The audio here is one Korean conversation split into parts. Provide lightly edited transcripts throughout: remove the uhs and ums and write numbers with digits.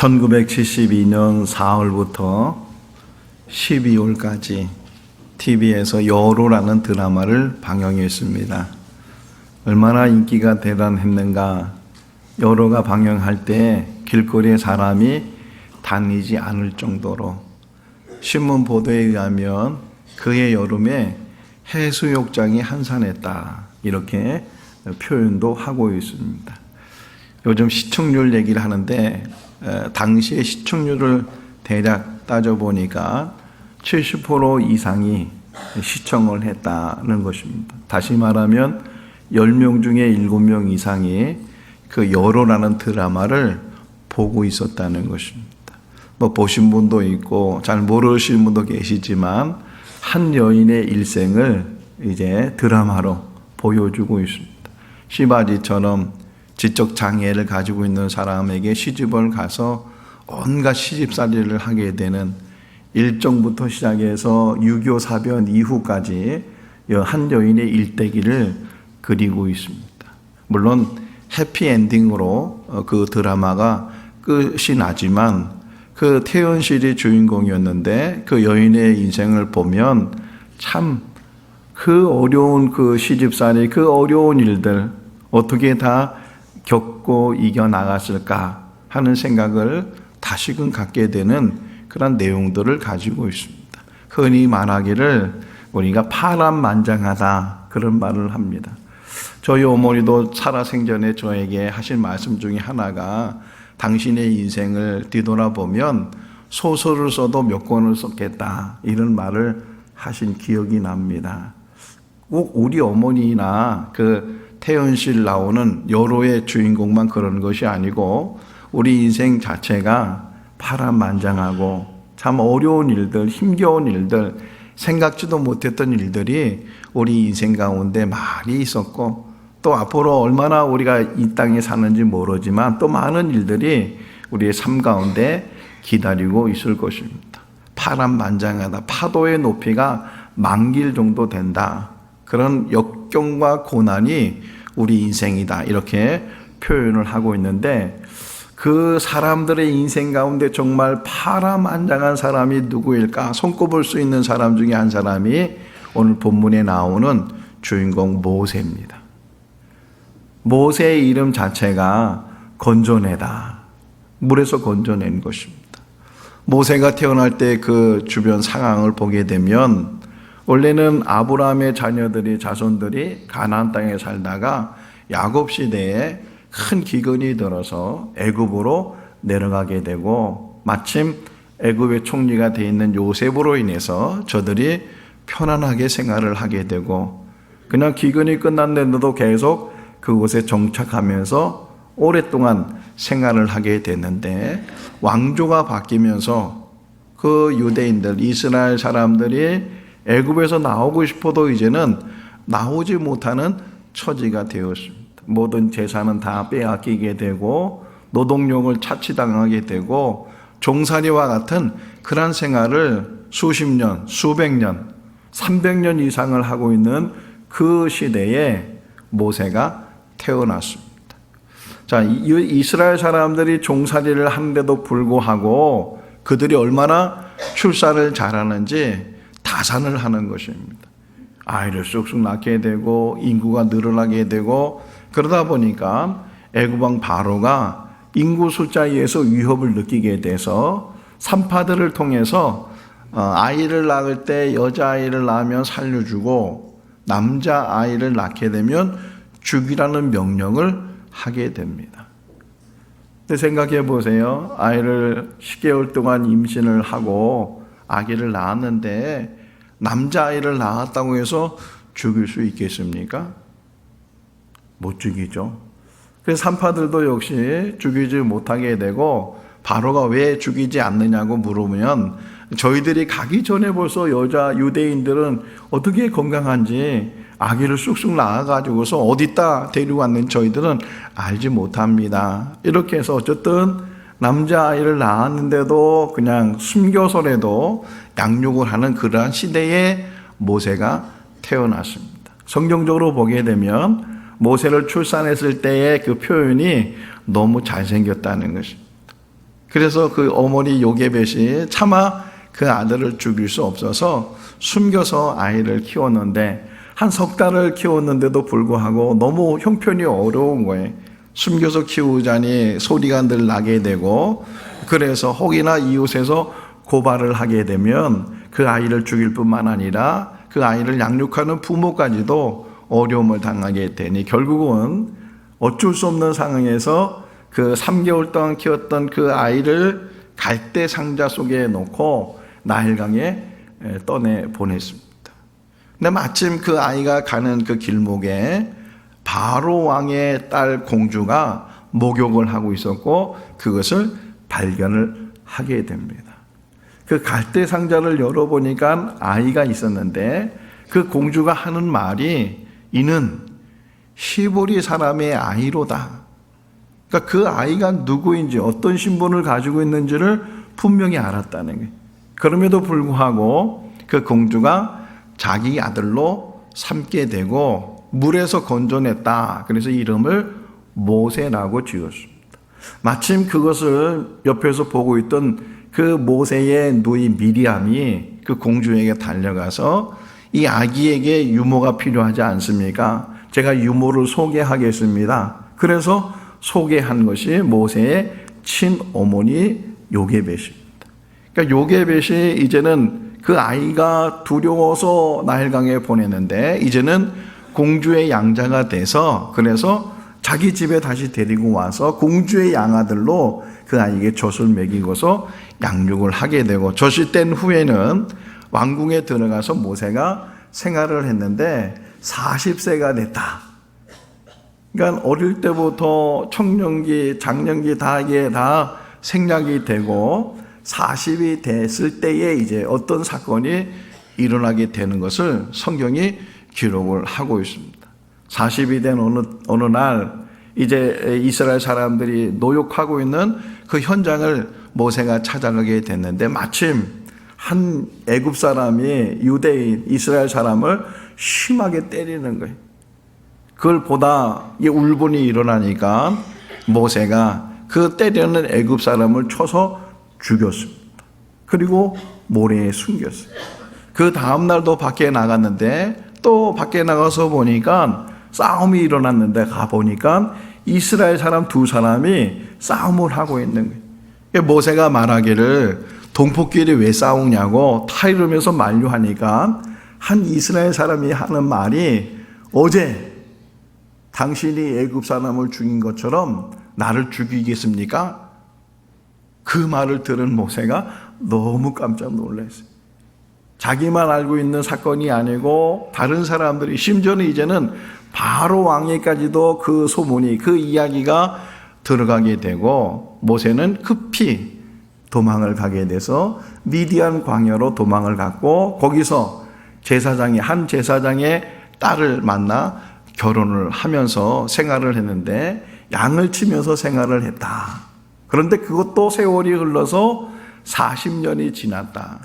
1972년 4월부터 12월까지 TV에서 여로라는 드라마를 방영했습니다. 얼마나 인기가 대단했는가. 여로가 방영할 때 길거리에 사람이 다니지 않을 정도로, 신문 보도에 의하면 그해 여름에 해수욕장이 한산했다, 이렇게 표현도 하고 있습니다. 요즘 시청률 얘기를 하는데 당시의 시청률을 대략 따져보니까 70% 이상이 시청을 했다는 것입니다. 다시 말하면 10명 중에 7명 이상이 그 여로라는 드라마를 보고 있었다는 것입니다. 뭐 보신 분도 있고 잘 모르시는 분도 계시지만 한 여인의 일생을 이제 드라마로 보여주고 있습니다. 시바지처럼 지적 장애를 가지고 있는 사람에게 시집을 가서 온갖 시집살이를 하게 되는 일정부터 시작해서 6.25 사변 이후까지 한 여인의 일대기를 그리고 있습니다. 물론 해피엔딩으로 그 드라마가 끝이 나지만 그 태연실이 주인공이었는데 그 여인의 인생을 보면 참 그 어려운 그 시집살이, 그 어려운 일들 어떻게 다 겪고 이겨나갔을까 하는 생각을 다시금 갖게 되는 그런 내용들을 가지고 있습니다. 흔히 말하기를 우리가 파란만장하다, 그런 말을 합니다. 저희 어머니도 살아생전에 저에게 하신 말씀 중에 하나가, 당신의 인생을 뒤돌아보면 소설을 써도 몇 권을 썼겠다, 이런 말을 하신 기억이 납니다. 꼭 우리 어머니나 그 태연실 나오는 여로의 주인공만 그런 것이 아니고 우리 인생 자체가 파란만장하고 참 어려운 일들, 힘겨운 일들, 생각지도 못했던 일들이 우리 인생 가운데 많이 있었고, 또 앞으로 얼마나 우리가 이 땅에 사는지 모르지만 또 많은 일들이 우리의 삶 가운데 기다리고 있을 것입니다. 파란만장하다, 파도의 높이가 10,000길 정도 된다, 그런 역경과 고난이 우리 인생이다, 이렇게 표현을 하고 있는데, 그 사람들의 인생 가운데 정말 파란만장한 사람이 누구일까? 손꼽을 수 있는 사람 중에 한 사람이 오늘 본문에 나오는 주인공 모세입니다. 모세의 이름 자체가 건져내다, 물에서 건져낸 것입니다. 모세가 태어날 때 그 주변 상황을 보게 되면, 원래는 아브라함의 자손들이 가나안 땅에 살다가 야곱 시대에 큰 기근이 들어서 애굽으로 내려가게 되고, 마침 애굽의 총리가 되어 있는 요셉으로 인해서 저들이 편안하게 생활을 하게 되고, 그냥 기근이 끝났는데도 계속 그곳에 정착하면서 오랫동안 생활을 하게 됐는데, 왕조가 바뀌면서 그 유대인들, 이스라엘 사람들이 애굽에서 나오고 싶어도 이제는 나오지 못하는 처지가 되었습니다. 모든 재산은 다 빼앗기게 되고 노동력을 차치당하게 되고 종살이와 같은 그런 생활을 수십 년, 수백 년, 300년 이상을 하고 있는 그 시대에 모세가 태어났습니다. 자, 이스라엘 사람들이 종살이를 하는데도 불구하고 그들이 얼마나 출산을 잘하는지 다산을 하는 것입니다. 아이를 쑥쑥 낳게 되고 인구가 늘어나게 되고, 그러다 보니까 애굽 왕 바로가 인구 숫자에 의해서 위협을 느끼게 돼서 산파들을 통해서 아이를 낳을 때 여자아이를 낳으면 살려주고 남자아이를 낳게 되면 죽이라는 명령을 하게 됩니다. 근데 생각해 보세요. 아이를 10개월 동안 임신을 하고 아기를 낳았는데 남자아이를 낳았다고 해서 죽일 수 있겠습니까? 못 죽이죠. 그래서 산파들도 역시 죽이지 못하게 되고, 바로가 왜 죽이지 않느냐고 물으면 저희들이 가기 전에 벌써 여자 유대인들은 어떻게 건강한지 아기를 쑥쑥 낳아가지고서 어디다 데리고 왔는지 저희들은 알지 못합니다. 이렇게 해서 어쨌든 남자아이를 낳았는데도 그냥 숨겨서라도 양육을 하는 그러한 시대에 모세가 태어났습니다. 성경적으로 보게 되면 모세를 출산했을 때의 그 표현이 너무 잘생겼다는 것입니다. 그래서 그 어머니 요게벳이 차마 그 아들을 죽일 수 없어서 숨겨서 아이를 키웠는데 한 석 달을 키웠는데도 불구하고 너무 형편이 어려운 거예요. 숨겨서 키우자니 소리가 늘 나게 되고, 그래서 혹이나 이웃에서 고발을 하게 되면 그 아이를 죽일 뿐만 아니라 그 아이를 양육하는 부모까지도 어려움을 당하게 되니 결국은 어쩔 수 없는 상황에서 그 3개월 동안 키웠던 그 아이를 갈대 상자 속에 놓고 나일강에 떠내 보냈습니다. 근데 마침 그 아이가 가는 그 길목에 바로 왕의 딸 공주가 목욕을 하고 있었고 그것을 발견을 하게 됩니다. 그 갈대 상자를 열어보니까 아이가 있었는데 그 공주가 하는 말이 이는 히브리 사람의 아이로다. 그러니까 그 아이가 누구인지 어떤 신분을 가지고 있는지를 분명히 알았다는 거예요. 그럼에도 불구하고 그 공주가 자기 아들로 삼게 되고 물에서 건져냈다. 그래서 이름을 모세라고 지었습니다. 마침 그것을 옆에서 보고 있던 그 모세의 누이 미리암이 그 공주에게 달려가서 이 아기에게 유모가 필요하지 않습니까? 제가 유모를 소개하겠습니다. 그래서 소개한 것이 모세의 친어머니 요게벳입니다. 그러니까 요게벳이 이제는 그 아이가 두려워서 나일강에 보내는데 이제는 공주의 양자가 돼서 그래서 자기 집에 다시 데리고 와서 공주의 양아들로 그 아이에게 젖을 먹이고서 양육을 하게 되고 젖이 뗀 후에는 왕궁에 들어가서 모세가 생활을 했는데 40세가 됐다. 그러니까 어릴 때부터 청년기, 장년기 다 생략이 되고 40이 됐을 때에 이제 어떤 사건이 일어나게 되는 것을 성경이 기록을 하고 있습니다. 40이 된 어느 날 이제 이스라엘 사람들이 노역하고 있는 그 현장을 모세가 찾아가게 됐는데 마침 한 애굽 사람이 유대인 이스라엘 사람을 심하게 때리는 거예요. 그걸 보다 이 울분이 일어나니까 모세가 그 때리는 애굽 사람을 쳐서 죽였습니다. 그리고 모래에 숨겼어요. 그 다음 날도 밖에 나갔는데 또 밖에 나가서 보니까 싸움이 일어났는데 가보니까 이스라엘 사람 두 사람이 싸움을 하고 있는 거예요. 모세가 말하기를 동포끼리 왜 싸우냐고 타이르면서 만류하니까 한 이스라엘 사람이 하는 말이 어제 당신이 애굽 사람을 죽인 것처럼 나를 죽이겠습니까? 그 말을 들은 모세가 너무 깜짝 놀랐어요. 자기만 알고 있는 사건이 아니고 다른 사람들이 심지어는 이제는 바로 왕에까지도 그 소문이 그 이야기가 들어가게 되고 모세는 급히 도망을 가게 돼서 미디안 광야로 도망을 갔고 거기서 한 제사장의 딸을 만나 결혼을 하면서 생활을 했는데 양을 치면서 생활을 했다. 그런데 그것도 세월이 흘러서 40년이 지났다.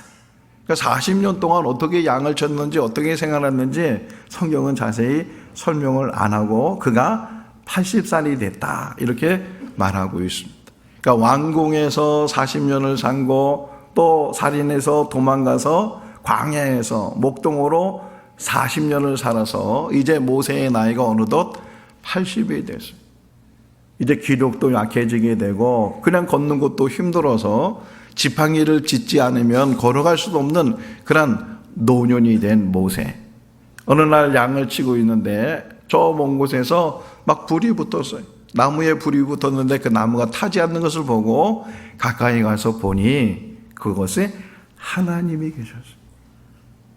그러니까 40년 동안 어떻게 양을 쳤는지 어떻게 생활했는지 성경은 자세히 설명을 안 하고 그가 80살이 됐다 이렇게 말하고 있습니다. 그러니까 왕궁에서 40년을 살고 또 살인해서 도망가서 광야에서 목동으로 40년을 살아서 이제 모세의 나이가 어느덧 80이 됐어요. 이제 기력도 약해지게 되고 그냥 걷는 것도 힘들어서 지팡이를 짚지 않으면 걸어갈 수도 없는 그런 노년이 된 모세. 어느 날 양을 치고 있는데 저 먼 곳에서 막 불이 붙었어요. 나무에 불이 붙었는데 그 나무가 타지 않는 것을 보고 가까이 가서 보니 그것에 하나님이 계셨어요.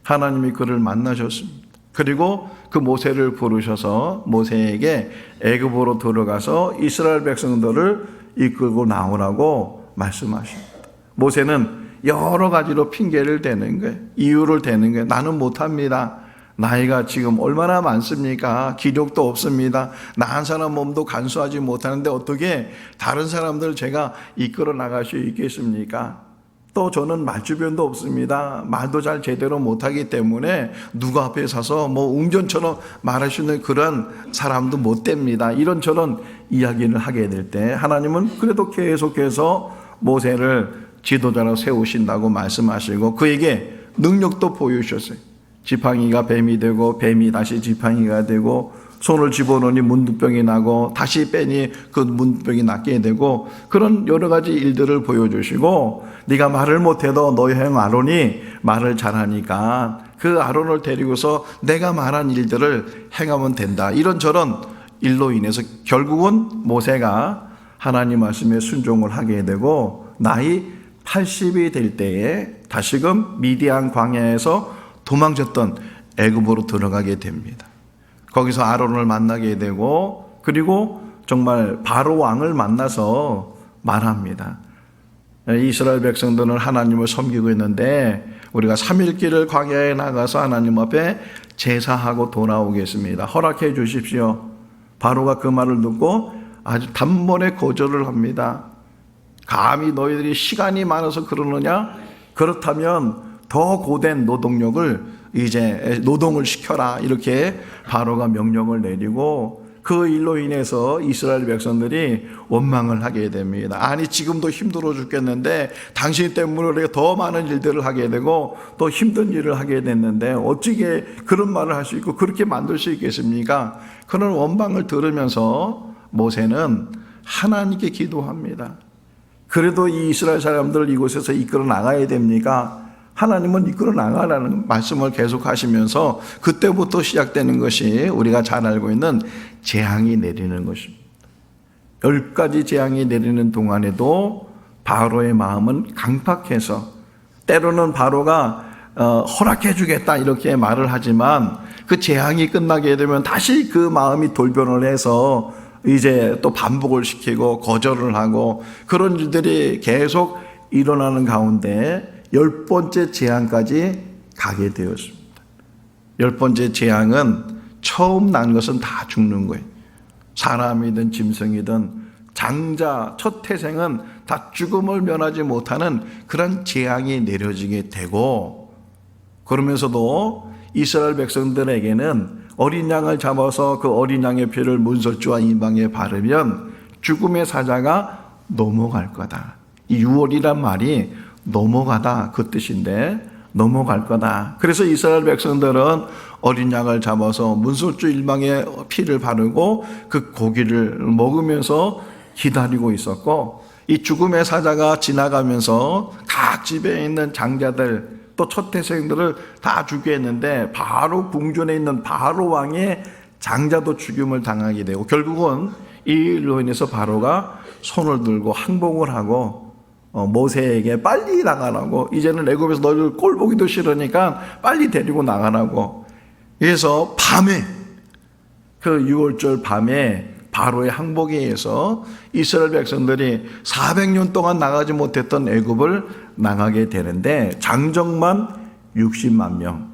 하나님이 그를 만나셨습니다. 그리고 그 모세를 부르셔서 모세에게 애굽으로 들어가서 이스라엘 백성들을 이끌고 나오라고 말씀하십니다. 모세는 여러 가지로 핑계를 대는 거예요. 이유를 대는 거예요. 나는 못합니다. 나이가 지금 얼마나 많습니까? 기력도 없습니다. 나 한 사람 몸도 간수하지 못하는데 어떻게 다른 사람들 제가 이끌어 나갈 수 있겠습니까? 또 저는 말주변도 없습니다. 말도 잘 제대로 못하기 때문에 누구 앞에 서서 웅전처럼 말할 수 있는 그런 사람도 못 됩니다. 이런저런 이야기를 하게 될 때 하나님은 그래도 계속해서 모세를 지도자로 세우신다고 말씀하시고 그에게 능력도 보여주셨어요. 지팡이가 뱀이 되고 뱀이 다시 지팡이가 되고 손을 집어넣으니 문둥병이 나고 다시 빼니 그 문둥병이 낫게 되고 그런 여러 가지 일들을 보여주시고 네가 말을 못해도 너희 형 아론이 말을 잘하니까 그 아론을 데리고서 내가 말한 일들을 행하면 된다. 이런저런 일로 인해서 결국은 모세가 하나님 말씀에 순종을 하게 되고 나이 80이 될 때에 다시금 미디안 광야에서 도망쳤던 애굽으로 들어가게 됩니다. 거기서 아론을 만나게 되고 그리고 정말 바로 왕을 만나서 말합니다. 이스라엘 백성들은 하나님을 섬기고 있는데 우리가 3일 길을 광야에 나가서 하나님 앞에 제사하고 돌아오겠습니다. 허락해 주십시오. 바로가 그 말을 듣고 아주 단번에 거절을 합니다. 감히 너희들이 시간이 많아서 그러느냐? 그렇다면 더 고된 노동력을 이제 노동을 시켜라 이렇게 바로가 명령을 내리고 그 일로 인해서 이스라엘 백성들이 원망을 하게 됩니다. 아니 지금도 힘들어 죽겠는데 당신 때문에 우리가 더 많은 일들을 하게 되고 또 힘든 일을 하게 됐는데 어찌게 그런 말을 할 수 있고 그렇게 만들 수 있겠습니까? 그런 원망을 들으면서 모세는 하나님께 기도합니다. 그래도 이 이스라엘 사람들을 이곳에서 이끌어 나가야 됩니까? 하나님은 이끌어 나가라는 말씀을 계속 하시면서 그때부터 시작되는 것이 우리가 잘 알고 있는 재앙이 내리는 것입니다. 10가지 재앙이 내리는 동안에도 바로의 마음은 강팍해서 때로는 바로가 허락해 주겠다 이렇게 말을 하지만 그 재앙이 끝나게 되면 다시 그 마음이 돌변을 해서 이제 또 반복을 시키고 거절을 하고 그런 일들이 계속 일어나는 가운데 10번째 재앙까지 가게 되었습니다. 10번째 재앙은 처음 난 것은 다 죽는 거예요. 사람이든 짐승이든 장자 첫 태생은 다 죽음을 면하지 못하는 그런 재앙이 내려지게 되고 그러면서도 이스라엘 백성들에게는 어린 양을 잡아서 그 어린 양의 피를 문설주와 이방에 바르면 죽음의 사자가 넘어갈 거다. 이 6월이란 말이 넘어가다 그 뜻인데 넘어갈 거다. 그래서 이스라엘 백성들은 어린 양을 잡아서 문설주 일방에 피를 바르고 그 고기를 먹으면서 기다리고 있었고 이 죽음의 사자가 지나가면서 각 집에 있는 장자들 또 첫 태생들을 다 죽였는데 바로 궁전에 있는 바로 왕의 장자도 죽임을 당하게 되고 결국은 이 일로 인해서 바로가 손을 들고 항복을 하고 모세에게 빨리 나가라고 이제는 애굽에서 너희들 꼴 보기도 싫으니까 빨리 데리고 나가라고 그래서 밤에 그 6월절 밤에 바로의 항복에 의해서 이스라엘 백성들이 400년 동안 나가지 못했던 애굽을 나가게 되는데 장정만 60만 명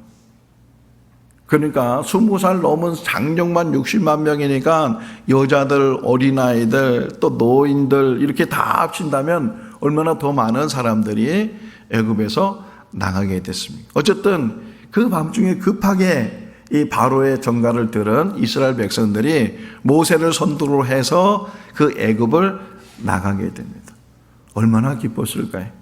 그러니까 20살 넘은 장정만 60만 명이니까 여자들, 어린아이들, 또 노인들 이렇게 다 합친다면 얼마나 더 많은 사람들이 애굽에서 나가게 됐습니까? 어쨌든 그 밤중에 급하게 이 바로의 전가를 들은 이스라엘 백성들이 모세를 선두로 해서 그 애굽을 나가게 됩니다. 얼마나 기뻤을까요?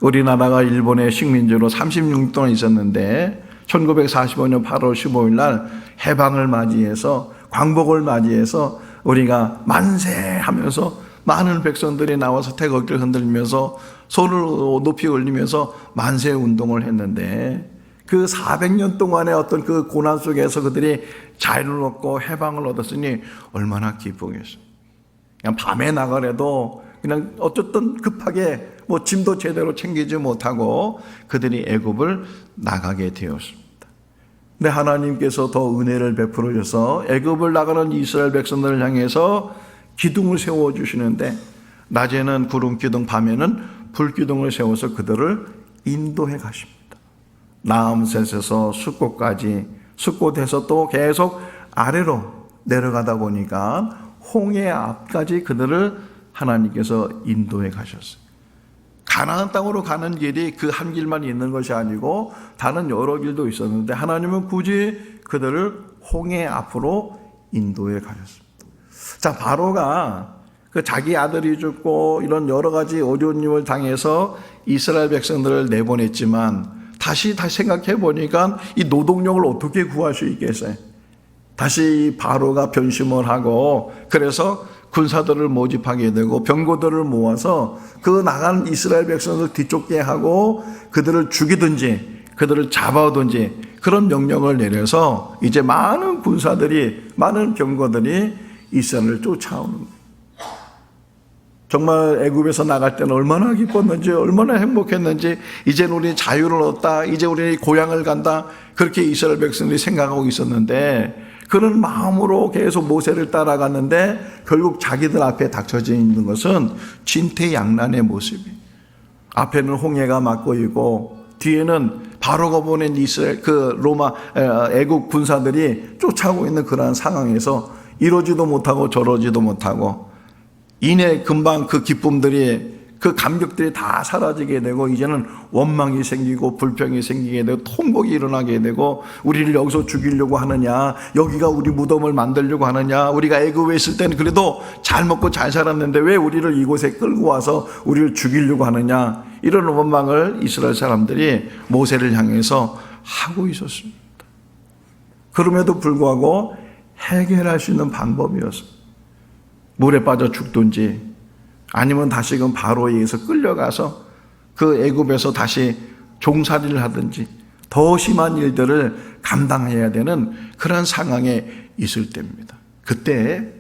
우리나라가 일본의 식민지로 36년 동안 있었는데 1945년 8월 15일 날 해방을 맞이해서 광복을 맞이해서 우리가 만세하면서 많은 백성들이 나와서 태극기를 흔들면서 손을 높이 올리면서 만세 운동을 했는데 그 400년 동안의 어떤 그 고난 속에서 그들이 자유를 얻고 해방을 얻었으니 얼마나 기쁘겠어요. 그냥 밤에 나가래도 그냥 어쨌든 급하게 뭐 짐도 제대로 챙기지 못하고 그들이 애굽을 나가게 되었습니다. 근데 하나님께서 더 은혜를 베풀어 줘서 애굽을 나가는 이스라엘 백성들을 향해서 기둥을 세워 주시는데 낮에는 구름 기둥, 밤에는 불 기둥을 세워서 그들을 인도해 가십니다. 나암셋에서 숫꽃까지, 숫꽃에서 또 계속 아래로 내려가다 보니까 홍해 앞까지 그들을 하나님께서 인도해 가셨어요. 가나안 땅으로 가는 길이 그 한 길만 있는 것이 아니고 다른 여러 길도 있었는데 하나님은 굳이 그들을 홍해 앞으로 인도해 가셨습니다. 자, 바로가 그 자기 아들이 죽고 이런 여러 가지 어려운 일을 당해서 이스라엘 백성들을 내보냈지만 다시 생각해 보니까 이 노동력을 어떻게 구할 수 있겠어요? 다시 바로가 변심을 하고 그래서 군사들을 모집하게 되고 병거들을 모아서 그 나간 이스라엘 백성들 뒤쫓게 하고 그들을 죽이든지 그들을 잡아오든지 그런 명령을 내려서 이제 많은 군사들이 많은 병거들이 이스라엘을 쫓아오는 거예요. 정말 애굽에서 나갈 때는 얼마나 기뻤는지 얼마나 행복했는지 이제 우리 자유를 얻었다 이제 우리 고향을 간다 그렇게 이스라엘 백성들이 생각하고 있었는데 그런 마음으로 계속 모세를 따라갔는데 결국 자기들 앞에 닥쳐져 있는 것은 진퇴양난의 모습이에요. 앞에는 홍해가 막고 있고 뒤에는 바로가 보낸 이스라엘 로마 애국 군사들이 쫓아오고 있는 그러한 상황에서 이러지도 못하고 저러지도 못하고 이내 금방 그 기쁨들이 그 감격들이 다 사라지게 되고 이제는 원망이 생기고 불평이 생기게 되고 통곡이 일어나게 되고 우리를 여기서 죽이려고 하느냐 여기가 우리 무덤을 만들려고 하느냐 우리가 애굽에 있을 때는 그래도 잘 먹고 잘 살았는데 왜 우리를 이곳에 끌고 와서 우리를 죽이려고 하느냐 이런 원망을 이스라엘 사람들이 모세를 향해서 하고 있었습니다. 그럼에도 불구하고 해결할 수 있는 방법이었어요. 물에 빠져 죽든지 아니면 다시금 바로에 의해서 끌려가서 그 애굽에서 다시 종살이를 하든지 더 심한 일들을 감당해야 되는 그런 상황에 있을 때입니다. 그때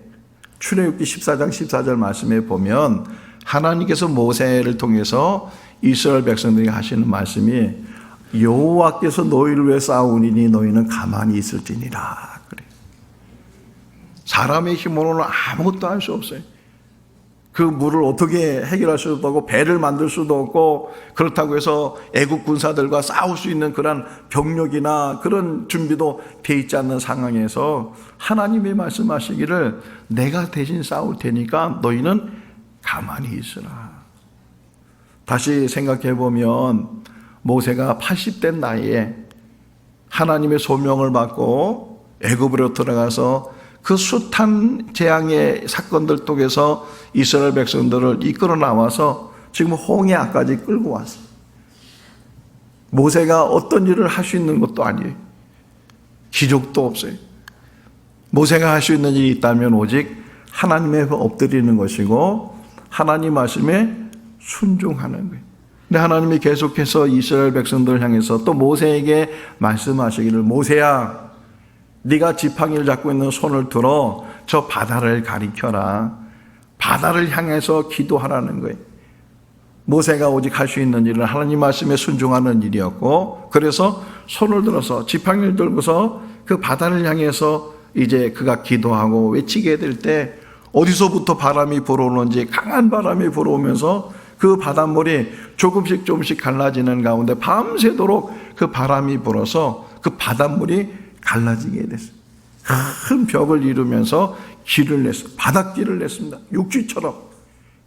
출애굽기 14장 14절 말씀에 보면 하나님께서 모세를 통해서 이스라엘 백성들에게 하시는 말씀이 여호와께서 너희를 위해 싸우니니 너희는 가만히 있을지니라 그래요. 사람의 힘으로는 아무것도 할 수 없어요. 그 물을 어떻게 해결할 수도 없고 배를 만들 수도 없고 그렇다고 해서 애국 군사들과 싸울 수 있는 그런 병력이나 그런 준비도 돼 있지 않는 상황에서 하나님이 말씀하시기를 내가 대신 싸울 테니까 너희는 가만히 있으라. 다시 생각해 보면 모세가 80대 나이에 하나님의 소명을 받고 애굽으로 들어가서 그 숱한 재앙의 사건들 속에서 이스라엘 백성들을 이끌어 나와서 지금 홍해 앞까지 끌고 왔어요. 모세가 어떤 일을 할 수 있는 것도 아니에요. 기적도 없어요. 모세가 할 수 있는 일이 있다면 오직 하나님의 엎드리는 것이고 하나님 말씀에 순종하는 거예요. 근데 하나님이 계속해서 이스라엘 백성들을 향해서 또 모세에게 말씀하시기를 모세야 네가 지팡이를 잡고 있는 손을 들어 저 바다를 가리켜라. 바다를 향해서 기도하라는 거예요. 모세가 오직 할 수 있는 일은 하나님 말씀에 순종하는 일이었고 그래서 손을 들어서 지팡이를 들고서 그 바다를 향해서 이제 그가 기도하고 외치게 될 때 어디서부터 바람이 불어오는지 강한 바람이 불어오면서 그 바닷물이 조금씩 갈라지는 가운데 밤새도록 그 바람이 불어서 그 바닷물이 갈라지게 됐어요. 큰 벽을 이루면서 길을 냈어요. 바닷길을 냈습니다. 육지처럼.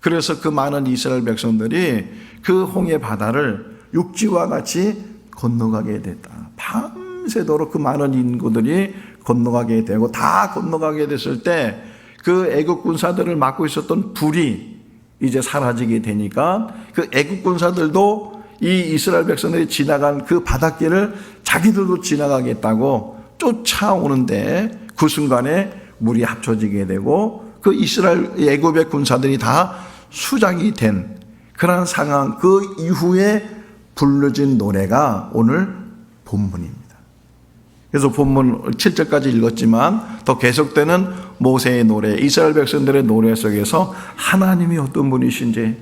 그래서 그 많은 이스라엘 백성들이 그 홍해 바다를 육지와 같이 건너가게 됐다. 밤새도록 그 많은 인구들이 건너가게 되고 다 건너가게 됐을 때 그 애국 군사들을 막고 있었던 불이 이제 사라지게 되니까 그 애국 군사들도 이 이스라엘 백성들이 지나간 그 바닷길을 자기들도 지나가겠다고 쫓아오는데 그 순간에 물이 합쳐지게 되고 그 이스라엘 애굽의 군사들이 다 수장이 된 그런 상황 그 이후에 불러진 노래가 오늘 본문입니다. 그래서 본문 7절까지 읽었지만 더 계속되는 모세의 노래 이스라엘 백성들의 노래 속에서 하나님이 어떤 분이신지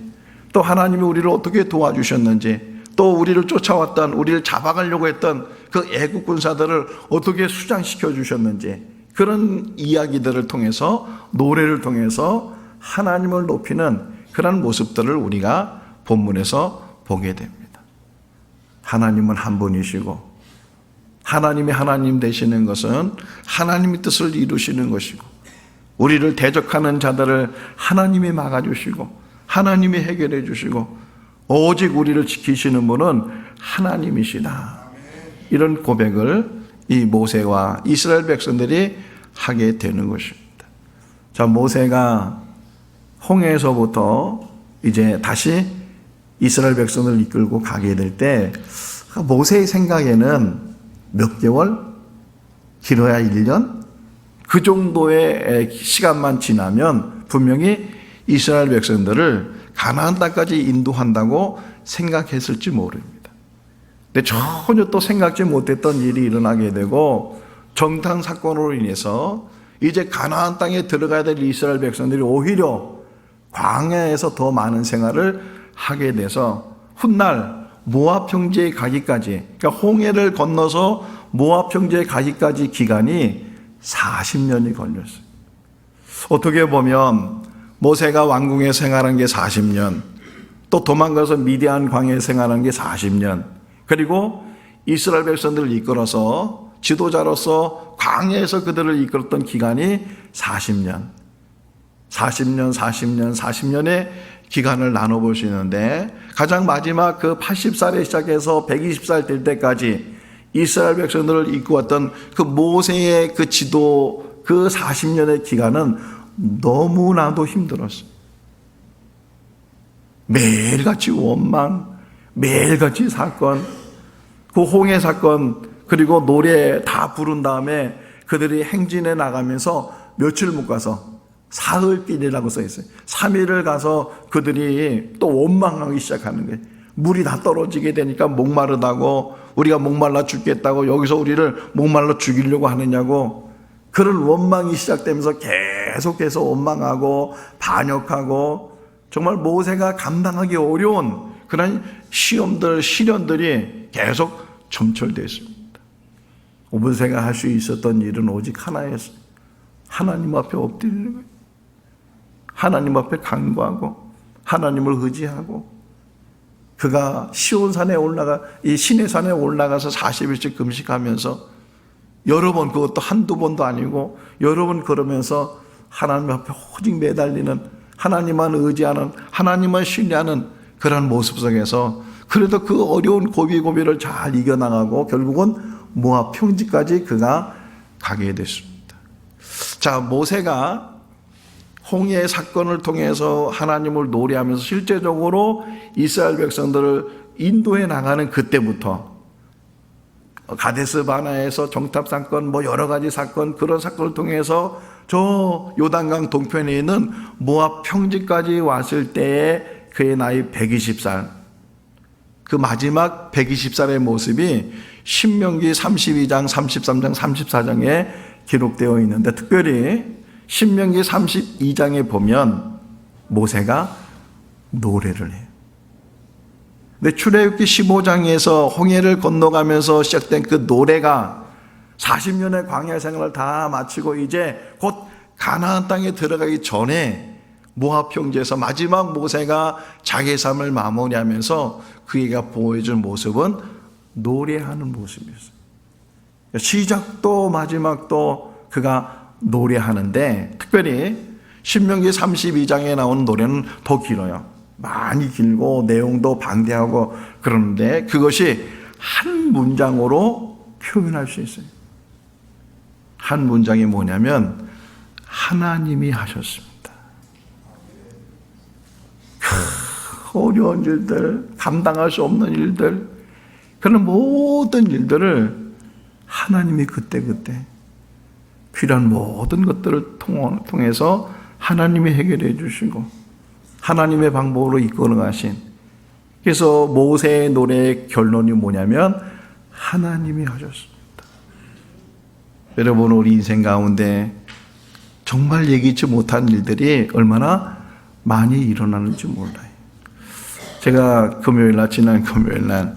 또 하나님이 우리를 어떻게 도와주셨는지 또 우리를 쫓아왔던 우리를 잡아가려고 했던 그 애국 군사들을 어떻게 수장시켜 주셨는지 그런 이야기들을 통해서 노래를 통해서 하나님을 높이는 그런 모습들을 우리가 본문에서 보게 됩니다. 하나님은 한 분이시고 하나님이 하나님 되시는 것은 하나님의 뜻을 이루시는 것이고 우리를 대적하는 자들을 하나님이 막아주시고 하나님이 해결해 주시고 오직 우리를 지키시는 분은 하나님이시다. 이런 고백을 이 모세와 이스라엘 백성들이 하게 되는 것입니다. 자, 모세가 홍해에서부터 이제 다시 이스라엘 백성을 이끌고 가게 될 때 모세의 생각에는 몇 개월? 길어야 1년? 그 정도의 시간만 지나면 분명히 이스라엘 백성들을 가나안 땅까지 인도한다고 생각했을지 모릅니다. 근데 전혀 또 생각지 못했던 일이 일어나게 되고 정탐 사건으로 인해서 이제 가나안 땅에 들어가야 될 이스라엘 백성들이 오히려 광야에서 더 많은 생활을 하게 돼서 훗날 모압 평지에 가기까지, 그러니까 홍해를 건너서 모압 평지에 가기까지 기간이 40년이 걸렸어요. 어떻게 보면 모세가 왕궁에 생활한 게 40년, 또 도망가서 미디안 광야에 생활한 게 40년, 그리고 이스라엘 백성들을 이끌어서 지도자로서 광야에서 그들을 이끌었던 기간이 40년의 기간을 나눠볼 수 있는데, 가장 마지막 그 80살에 시작해서 120살 될 때까지 이스라엘 백성들을 이끌었던 그 모세의 그 지도, 그 40년의 기간은 너무나도 힘들었어요. 매일같이 원망, 매일같이 사건, 그 홍해 사건, 그리고 노래 다 부른 다음에 그들이 행진해 나가면서 며칠 못 가서 사흘길이라고 써 있어요. 3일을 가서 그들이 또 원망하기 시작하는 거예요. 물이 다 떨어지게 되니까 목마르다고, 우리가 목말라 죽겠다고, 여기서 우리를 목말라 죽이려고 하느냐고, 그런 원망이 시작되면서 계속해서 원망하고 반역하고, 정말 모세가 감당하기 어려운 그런 시험들, 시련들이 계속 점철됐습니다. 모세가 할 수 있었던 일은 오직 하나였어요. 하나님 앞에 엎드리는 거예요. 하나님 앞에 간구하고 하나님을 의지하고, 그가 시온산에 올라가, 이 시내산에 올라가서 40일씩 금식하면서 여러 번, 그것도 한두 번도 아니고 여러 번 걸으면서 하나님 앞에 오직 매달리는, 하나님만 의지하는, 하나님만 신뢰하는 그런 모습 속에서 그래도 그 어려운 고비고비를 잘 이겨나가고 결국은 모압 평지까지 그가 가게 됐습니다. 자, 모세가 홍해 사건을 통해서 하나님을 노래하면서 실제적으로 이스라엘 백성들을 인도해 나가는 그때부터 가데스 바나에서 정탐 사건, 뭐 여러 가지 사건, 그런 사건을 통해서 저 요단강 동편에 있는 모압 평지까지 왔을 때에 그의 나이 120살, 그 마지막 120살의 모습이 신명기 32장, 33장, 34장에 기록되어 있는데, 특별히 신명기 32장에 보면 모세가 노래를 해요. 근데 출애굽기 15장에서 홍해를 건너가면서 시작된 그 노래가 40년의 광야 생활을 다 마치고 이제 곧 가나안 땅에 들어가기 전에 모압 평지에서 마지막 모세가 자기의 삶을 마무리하면서 그에게 보여준 모습은 노래하는 모습이었어요. 시작도 마지막도 그가 노래하는데, 특별히 신명기 32장에 나오는 노래는 더 길어요. 많이 길고 내용도 방대하고 그러는데 그것이 한 문장으로 표현할 수 있어요. 한 문장이 뭐냐면 하나님이 하셨습니다. 어려운 일들, 감당할 수 없는 일들, 그런 모든 일들을 하나님이 그때그때 필요한 모든 것들을 통해서 하나님이 해결해 주시고 하나님의 방법으로 이끌어 가신, 그래서 모세의 노래의 결론이 뭐냐면 하나님이 하셨습니다. 여러분, 우리 인생 가운데 정말 예기치 못한 일들이 얼마나 많이 일어나는지 몰라요. 제가 지난 금요일날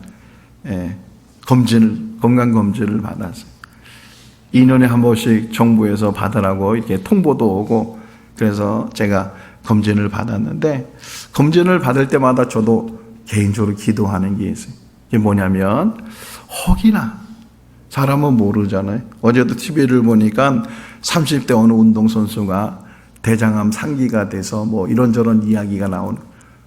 건강검진을 받았어요. 2년에 한 번씩 정부에서 받으라고 이렇게 통보도 오고, 그래서 제가 검진을 받았는데, 검진을 받을 때마다 저도 개인적으로 기도하는 게 있어요. 이게 뭐냐면, 혹이나, 사람은 모르잖아요. 어제도 TV를 보니까 30대 어느 운동선수가 대장암 상기가 돼서 뭐 이런저런 이야기가 나오는,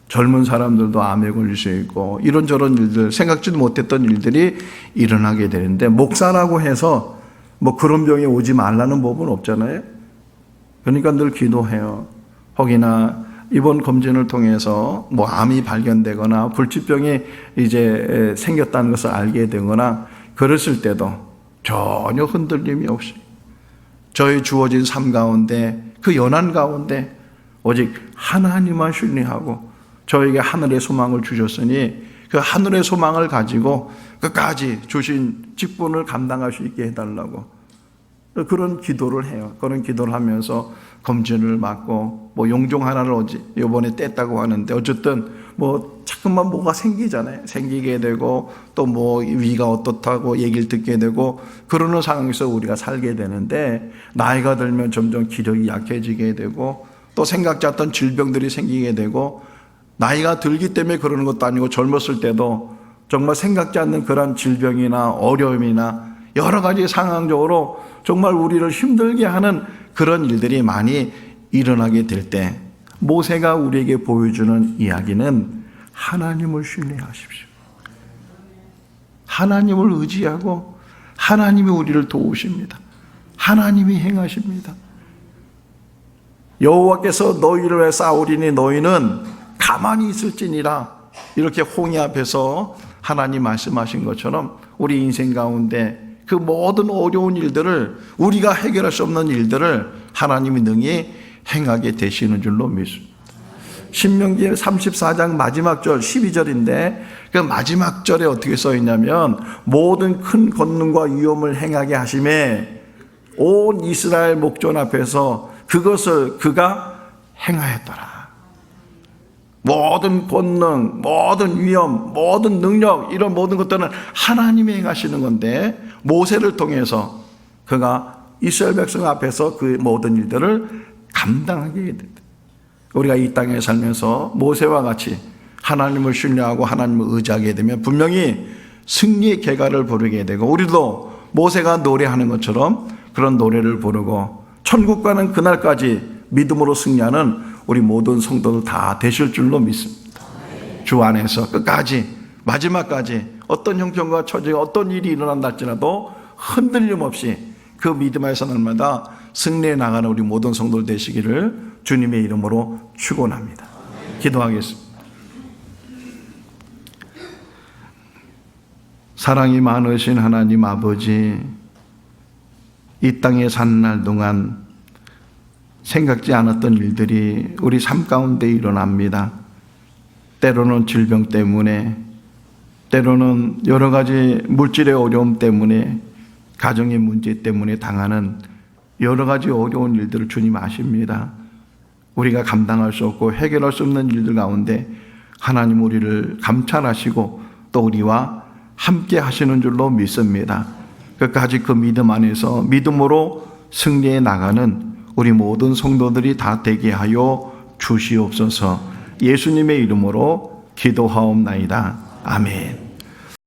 젊은 사람들도 암에 걸릴 수 있고 이런저런 일들, 생각지도 못했던 일들이 일어나게 되는데, 목사라고 해서 뭐 그런 병이 오지 말라는 법은 없잖아요. 그러니까 늘 기도해요. 혹이나 이번 검진을 통해서 뭐 암이 발견되거나 불치병이 이제 생겼다는 것을 알게 되거나 그랬을 때도 전혀 흔들림이 없이 저희 주어진 삶 가운데 그 연한 가운데 오직 하나님만 신뢰하고 저에게 하늘의 소망을 주셨으니 그 하늘의 소망을 가지고 끝까지 주신 직분을 감당할 수 있게 해달라고 그런 기도를 해요. 그런 기도를 하면서 검진을 받고 뭐 용종 하나를 이번에 뗐다고 하는데 어쨌든 뭐 자꾸만 뭐가 생기잖아요. 생기게 되고 또 뭐 위가 어떻다고 얘기를 듣게 되고 그러는 상황에서 우리가 살게 되는데 나이가 들면 점점 기력이 약해지게 되고 또 생각지 않던 질병들이 생기게 되고 나이가 들기 때문에 그러는 것도 아니고 젊었을 때도 정말 생각지 않는 그런 질병이나 어려움이나 여러 가지 상황적으로 정말 우리를 힘들게 하는 그런 일들이 많이 일어나게 될 때 모세가 우리에게 보여주는 이야기는 하나님을 신뢰하십시오. 하나님을 의지하고 하나님이 우리를 도우십니다. 하나님이 행하십니다. 여호와께서 너희를 위해 싸우리니 너희는 가만히 있을지니라. 이렇게 홍해 앞에서 하나님 말씀하신 것처럼 우리 인생 가운데 그 모든 어려운 일들을 우리가 해결할 수 없는 일들을 하나님이 능히 행하게 되시는 줄로 믿습니다. 신명기 34장 마지막 절 12절인데 그 마지막 절에 어떻게 써 있냐면 모든 큰 권능과 위엄을 행하게 하심에 온 이스라엘 목전 앞에서 그것을 그가 행하였더라. 모든 권능, 모든 위엄, 모든 능력 이런 모든 것들은 하나님이 행하시는 건데 모세를 통해서 그가 이스라엘 백성 앞에서 그 모든 일들을 감당하게 된다. 우리가 이 땅에 살면서 모세와 같이 하나님을 신뢰하고 하나님을 의지하게 되면 분명히 승리의 계가를 부르게 되고 우리도 모세가 노래하는 것처럼 그런 노래를 부르고 천국 가는 그날까지 믿음으로 승리하는 우리 모든 성도들 다 되실 줄로 믿습니다. 주 안에서 끝까지 마지막까지 어떤 형편과 처지가 어떤 일이 일어난다 할지라도 흔들림 없이 그 믿음 안에서 날마다 승리해 나가는 우리 모든 성도들 되시기를 주님의 이름으로 축원합니다. 기도하겠습니다. 사랑이 많으신 하나님 아버지, 이 땅에 사는 날 동안 생각지 않았던 일들이 우리 삶 가운데 일어납니다. 때로는 질병 때문에, 때로는 여러 가지 물질의 어려움 때문에, 가정의 문제 때문에 당하는 여러 가지 어려운 일들을 주님 아십니다. 우리가 감당할 수 없고 해결할 수 없는 일들 가운데 하나님 우리를 감찰하시고 또 우리와 함께 하시는 줄로 믿습니다. 끝까지 그 믿음 안에서 믿음으로 승리해 나가는 우리 모든 성도들이 다 되게 하여 주시옵소서. 예수님의 이름으로 기도하옵나이다. 아멘.